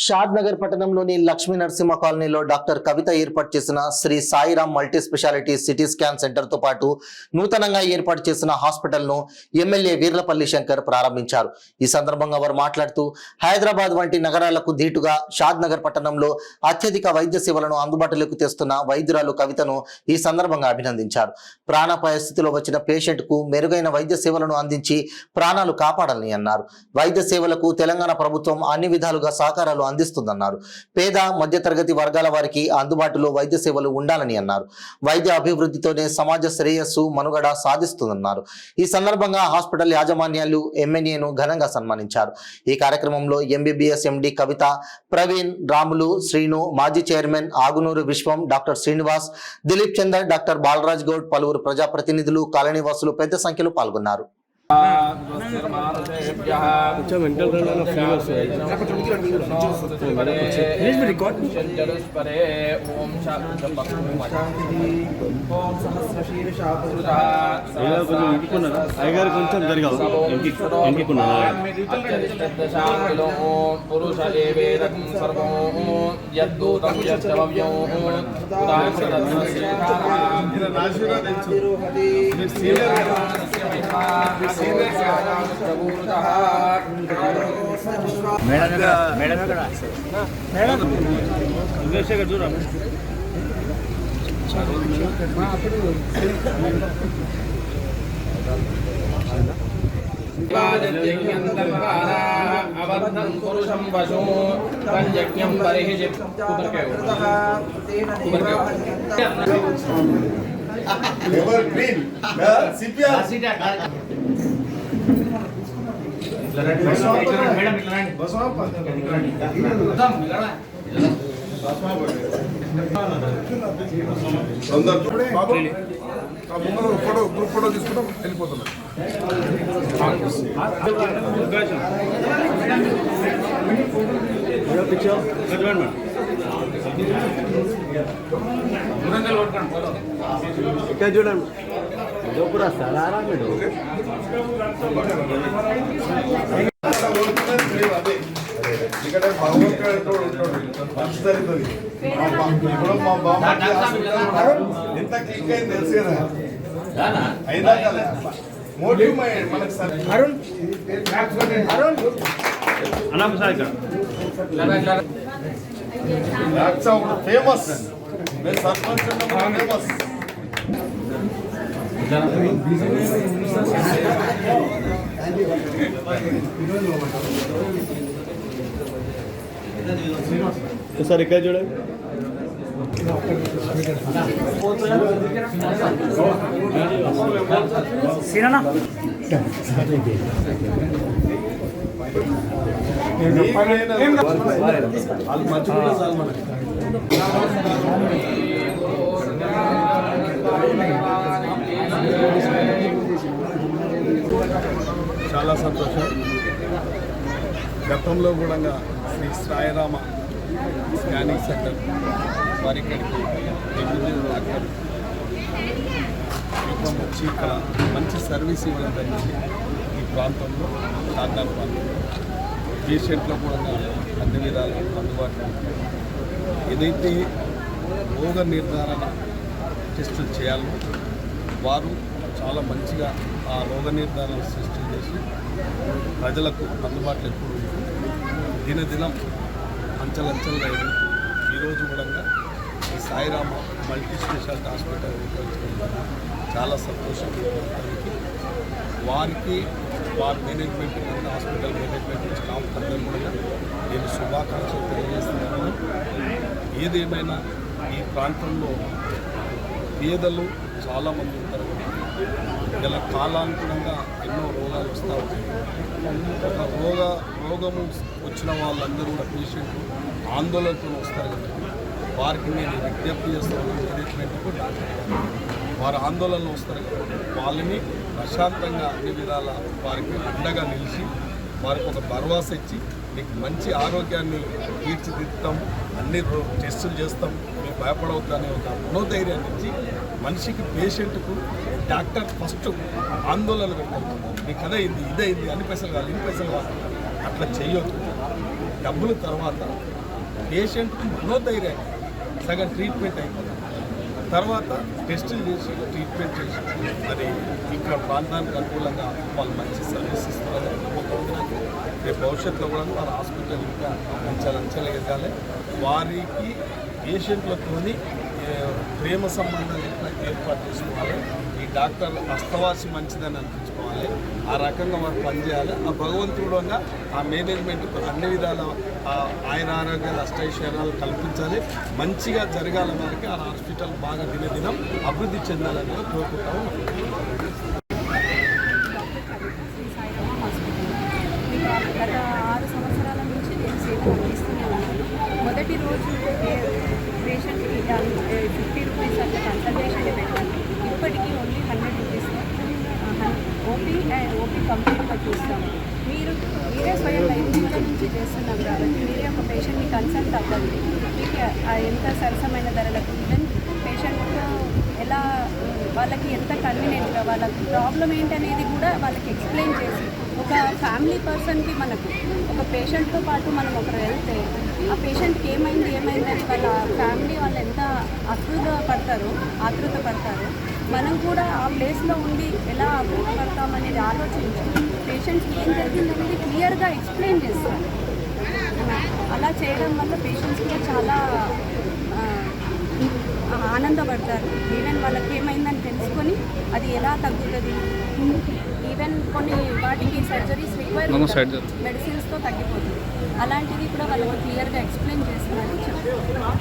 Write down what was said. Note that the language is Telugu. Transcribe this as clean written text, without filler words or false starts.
షాద్నగర్ పట్టణంలోని లక్ష్మీ నరసింహ కాలనీలో డాక్టర్ కవిత ఏర్పాటు చేసిన Shri Sairam multi speciality city scan సెంటర్తో పాటు నూతనంగా ఏర్పాటు చేసిన హాస్పిటల్ను ఎమ్మెల్యే వీర్లపల్లి శంకర్ ప్రారంభించారు. ఈ సందర్భంగా వారు మాట్లాడుతూ హైదరాబాద్ వంటి నగరాలకు ధీటుగా షాద్నగర్ పట్టణంలో అత్యధిక వైద్య సేవలను అందుబాటులోకి తెస్తున్న వైద్యురాలు కవితను ఈ సందర్భంగా అభినందించారు. ప్రాణాపాయ స్థితిలో వచ్చిన పేషెంట్కు మెరుగైన వైద్య సేవలను అందించి ప్రాణాలు కాపాడాలని అన్నారు. వైద్య సేవలకు తెలంగాణ ప్రభుత్వం అన్ని విధాలుగా సహకారాలు అందిస్తుందన్నారు. పేద మధ్యతరగతి వర్గాల వారికి అందుబాటులో వైద్య సేవలు ఉండాలని అన్నారు. వైద్య అభివృద్ధితోనే సమాజ శ్రేయస్సు మనుగడ సాధిస్తుందన్నారు. ఈ సందర్భంగా హాస్పిటల్ యాజమాన్యాలు ఎమ్మెల్యేను ఘనంగా సన్మానించారు. ఈ కార్యక్రమంలో ఎంబీబీఎస్ ఎండి కవిత, ప్రవీణ్, రాములు, శ్రీను, మాజీ చైర్మన్ ఆగునూరు విశ్వం, డాక్టర్ శ్రీనివాస్, దిలీప్ చందర్, డాక్టర్ బాలరాజ్ గౌడ్, పలువురు ప్రజాప్రతినిధులు, కాలనీవాసులు పెద్ద సంఖ్యలో పాల్గొన్నారు. గ్రూప్ ఫోటో తీసుకుంటాం, వెళ్ళిపోతున్నాం. ఇక్కడ చూడండి, పూరా సలారా మీరు ఇక్కడ భగవంతుడు ఉంటాడు, మంచి జరుగుతుంది. మా బాబు ఎంత క్లిక్ అయింది తెలుసు కదా, అయినా కదా మోటివ్ మనకు ఫేమస్ సర్పంచ్ ఫేమస్. సార్ ఇక్కడ చూడండి, చాలా సంతోషం. గతంలో కూడా శ్రీ సాయిరామ స్కానింగ్ సెంటర్ వారి ఇక్కడికి డాక్టర్ వచ్చి ఇక్కడ మంచి సర్వీస్ ఇవ్వడం జరిగింది. ఈ ప్రాంతంలో షాద్నగర్ ప్రాంతంలో పేషెంట్లో కూడా అన్ని విధాలు అందుబాటులో ఉంటాయి. ఏదైతే రోగ నిర్ధారణ టెస్టులు చేయాలో వారు చాలా మంచిగా ఆ రోగ నిర్ధారణ టెస్టులు చేసి ప్రజలకు అందుబాటులో ఎప్పుడు దినదినం అంచెలంచెలుగా ఈరోజు కూడా ఈ సాయిరామ మల్టీ స్పెషాలిటీ హాస్పిటల్ ఉపయోగించుకోవడం చాలా సంతోషం. వారికి వారి మేనేజ్మెంట్ హాస్పిటల్ మేనేజ్మెంట్ స్టాఫ్ అందరూ కూడా నేను శుభాకాంక్షలు తెలియజేస్తున్నాను. ఏదేమైనా ఈ ప్రాంతంలో పేదలు చాలామంది ఉంటారు. ఇలా కాలానుగుణంగా ఎన్నో రోగాలు వస్తూ ఉంటాయి. ఒక రోగము వచ్చిన వాళ్ళందరూ కూడా పేషెంట్లు ఆందోళనతో వస్తారు కదా, వారికి నేను విజ్ఞప్తి చేస్తాను. మేనేజ్మెంట్కు వారు ఆందోళనలో వస్తారు కదా, వాళ్ళని ప్రశాంతంగా అన్ని విధాల వారికి అండగా నిలిచి వారికి ఒక భరోసా ఇచ్చి మీకు మంచి ఆరోగ్యాన్ని తీర్చిదిద్దాం, అన్ని టెస్టులు చేస్తాం, మీకు భయపడవద్దని ఒక మనోధైర్యాన్ని ఇచ్చి మనిషికి పేషెంట్కు డాక్టర్ ఫస్ట్ ఆందోళన పెట్టారు. నీకు అదైంది ఇదైంది అన్ని పైసలు కావాలి ఇన్ని పైసలు కావాలి అట్లా చేయొద్దు. డబ్బుల తర్వాత పేషెంట్కి మనోధైర్యం సగం ట్రీట్మెంట్ అయిపోతుంది. తర్వాత టెస్టులు చేసి ట్రీట్మెంట్ చేసి మరి ఇక్కడ ప్రాంతానికి అనుకూలంగా వాళ్ళు మంచి సర్వీస్ ఇస్తారని అనుకుంటున్నాను. రేపు భవిష్యత్తులో కూడా వాళ్ళ హాస్పిటల్ ఇంకా అంచెలు ఎదగాలి. వారికి పేషెంట్లతోని ప్రేమ సంబంధాలు ఏర్పాటు చేసుకోవాలి. ఈ డాక్టర్ హస్తవాసి మంచిదని అనిపించుకోవాలి. ఆ రకంగా వారు పనిచేయాలి. ఆ భగవంతుడుగా ఆ మేనేజ్మెంట్ అన్ని విధాల ఆయన ఆరోగ్యాలు అష్టైశ్వర్యాలు కల్పించాలి. మంచిగా జరగాల వారికి ఆ హాస్పిటల్ బాగా దినదినం అభివృద్ధి చెందాలని కూడా కోరుకుంటా ఉన్నాం. గత 6 సంవత్సరాల నుంచి నేను సేవలు అందిస్తూనే ఉన్నాను. మొదటి రోజు పేషెంట్కి 50 రూపీస్ అట్లా కన్సల్టేషన్ పెట్టాను. ఇప్పటికీ ఓన్లీ 100 రూపీస్ ఓపీ కంప్లీట్గా చూస్తాము. మీరే స్వయంగా 5 నెలల నుంచి చేస్తున్నాం కాబట్టి మీరే ఒక పేషెంట్ని కన్సల్ట్ అవ్వండి. మీకు ఎంత సరసమైన ధరలకు ఈవెన్ పేషెంట్తో ఎలా వాళ్ళకి ఎంత కన్వీనియంట్గా వాళ్ళ ప్రాబ్లం ఏంటనేది కూడా వాళ్ళకి ఎక్స్ప్లెయిన్ చేసి ఒక ఫ్యామిలీ పర్సన్కి మనకు ఒక పేషెంట్తో పాటు మనం ఒకరు వెళ్తే ఆ పేషెంట్కి ఏమైందని వాళ్ళ ఫ్యామిలీ వాళ్ళు ఎంత ఆతృత పడతారో మనం కూడా ఆ ప్లేస్లో ఉండి ఎలా ఆతృత పడతామనేది ఆలోచించి పేషెంట్స్కి ఏం జరిగిందనేది క్లియర్గా ఎక్స్ప్లెయిన్ చేస్తాం. అలా చేయడం వల్ల పేషెంట్స్ కూడా చాలా ఆనందపడతారు. ఈవెన్ వాళ్ళకి ఏమైందని తెలుసుకొని అది ఎలా తగ్గుతుంది, ఈవెన్ కొన్ని వాటికి సర్జరీస్ రిక్వైర్ మెడిసిన్స్తో తగ్గిపోతుంది. అలాంటిది కూడా వాళ్ళకి క్లియర్గా ఎక్స్ప్లెయిన్ చేస్తున్నారని చెప్తారు.